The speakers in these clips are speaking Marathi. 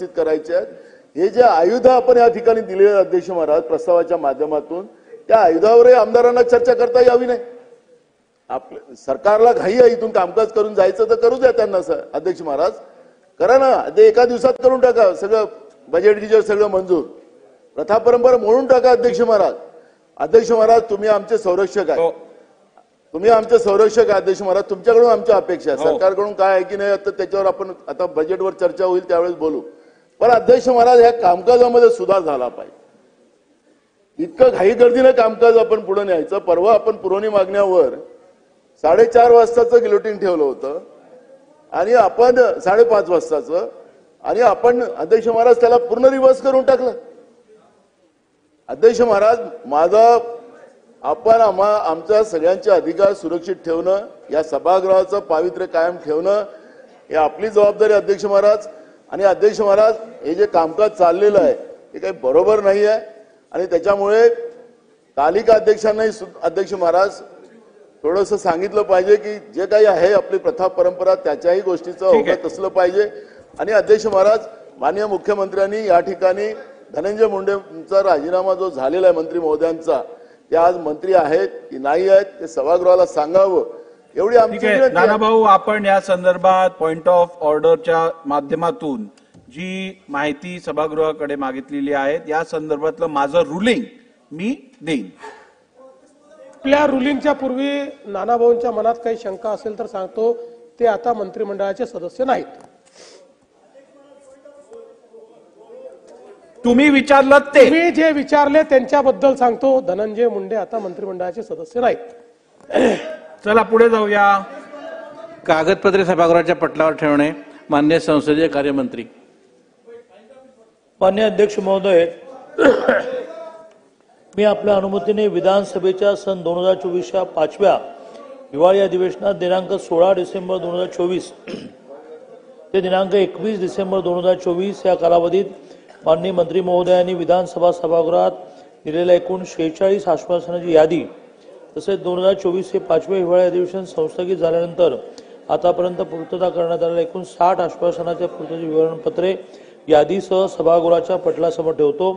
करायचे आहेत। हे जे आयुध आपण या ठिकाणी दिले अध्यक्ष महाराज प्रस्तावाच्या माध्यमातून त्या आयुधावरही आमदारांना चर्चा करता यावी नाही। आपल्या सरकारला घाई आहे इथून कामकाज करून जायचं तर करू द्या त्यांना अध्यक्ष महाराज करा ना, ते एका दिवसात करून टाका सगळं बजेट गिजेट सगळं मंजूर, प्रथा परंपरा मोडून टाका अध्यक्ष महाराज। अध्यक्ष महाराज तुम्ही आमचे संरक्षक आहे, तुम्ही आमचे संरक्षक आहे अध्यक्ष महाराज, तुमच्याकडून आमच्या अपेक्षा आहे, सरकारकडून काय आहे की नाही आता त्याच्यावर आपण आता बजेटवर चर्चा होईल त्यावेळेस बोलू। पण अध्यक्ष महाराज ह्या कामकाजामध्ये सुधार झाला पाहिजे। इतकं घाई गर्दीने कामकाज आपण पुढे न्यायचं। परवा आपण पुरवणी मागण्यावर 4:30 वाजताचं गिलोटिन ठेवलं होतं आणि आपण 5:30 वाजताचं आणि आपण अध्यक्ष महाराज त्याला पूर्ण रिव्हर्स करून टाकलं। अध्यक्ष महाराज माझा आपण आमच्या सगळ्यांचे अधिकार सुरक्षित ठेवणं, या सभागृहाचं पावित्र्य कायम ठेवणं हे आपली जबाबदारी अध्यक्ष महाराज। आणि अध्यक्ष महाराज हे जे कामकाज चाललेलं आहे हे काही बरोबर नाही आहे आणि त्याच्यामुळे तालिका अध्यक्षांनाही अध्यक्ष महाराज थोडंसं सांगितलं पाहिजे की जे काही आहे आपली प्रथा परंपरा त्याच्याही गोष्टीचं अवगत असलं पाहिजे। आणि अध्यक्ष महाराज माननीय मुख्यमंत्र्यांनी या ठिकाणी धनंजय मुंडेंचा राजीनामा जो झालेला आहे मंत्री महोदयांचा, ते आज मंत्री आहेत की नाही आहेत ते सभागृहाला सांगावं एवढी आमची विनंती आहे। नानाभाऊ, आपण या संदर्भात पॉइंट ऑफ ऑर्डरच्या माध्यमातून जी माहिती सभागृहाकडे मागितलेली आहे या संदर्भातलं माझं रुलिंग मी देईन। आपल्या रुलिंगच्या पूर्वी नानाभाऊंच्या मनात काही शंका असेल तर सांगतो, ते आता मंत्रिमंडळाचे सदस्य नाहीत। तुम्ही विचारलं ते, तुम्ही जे विचारले त्यांच्याबद्दल सांगतो, धनंजय मुंडे आता मंत्रिमंडळाचे सदस्य नाहीत। चला पुढे जाऊया। कागदपत्रे सभागृहाच्या पटलावर ठेवणे। मान्य संसदीय कार्यमंत्री। मान्य अध्यक्ष महोदय, मी आपल्या अनुमतीने विधानसभेच्या सन 2024च्या 5व्या हिवाळी अधिवेशनात दिनांक 16 डिसेंबर 2024 ते दिनांक 21 डिसेंबर 2024 या कालावधीत माननीय मंत्री महोदयांनी विधानसभा सभागृहात दिलेल्या एकूण 46 आश्वासनांची यादी तसेच 2024 हे 5वे हिवाळी अधिवेशन संस्थगित झाल्यानंतर आतापर्यंत पूर्तता करण्यात आलेल्या एकूण 60 आश्वासनाच्या पूर्ततेची विवरणपत्रे यादीसह सभागृहाच्या पटलासमोर ठेवतो।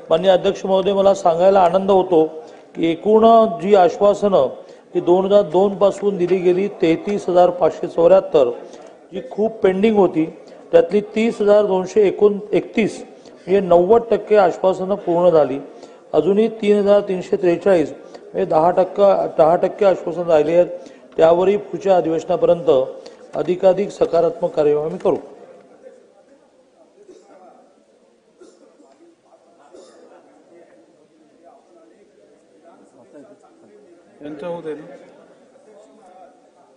माननीय अध्यक्ष महोदय, मला सांगायला आनंद होतो की एकूण जी आश्वासनं ही 2002 पासून दिली गेली 33,574 जी खूप पेंडिंग होती त्यातली 30,231 म्हणजे 90% आश्वासनं पूर्ण झाली। अजूनही 3,343 म्हणजे 10% आश्वासन राहिले आहेत। त्यावरही पुढच्या अधिवेशनापर्यंत अधिकाधिक सकारात्मक कार्यवाही आम्ही करू।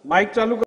माईक चालू